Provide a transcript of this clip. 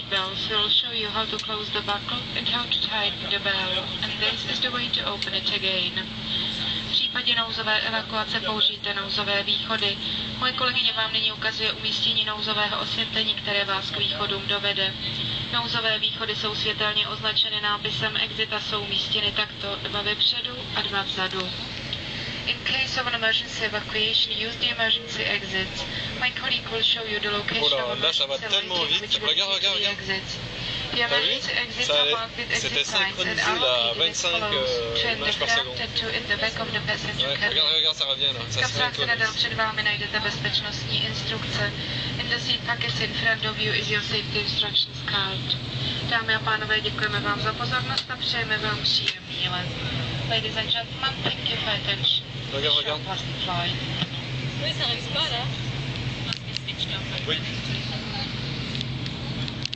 bells will show you how to close the buckle and how to tighten the bell, and this is the way to open it again. V případě nouzové evakuace použijte nouzové východy. Moje kolegyně vám nyní ukazuje umístění nouzového osvětlení, které vás k východům dovede. Nouzové východy jsou světelně označeny nápisem Exit a jsou umístěny takto, 2 vepředu a 2 vzadu. In case of an emergency evacuation, use the emergency exits. My colleague will show you the location of emergency lighting which will lead to the exits. The emergency exits are marked with exit signs and are located as follows. Turn the front and two in the back of the passenger cabin. V kapslách sedadel před vámi najdete bezpečnostní instrukce. In the seat pockets in front of you is your safety instructions card. Dámy a pánové, děkujeme vám za pozornost a přejeme vám příjemný let. Ladies and gentlemen, thank you for attention. Regarde. Flight. Oui, ça arrive pas là. Oui.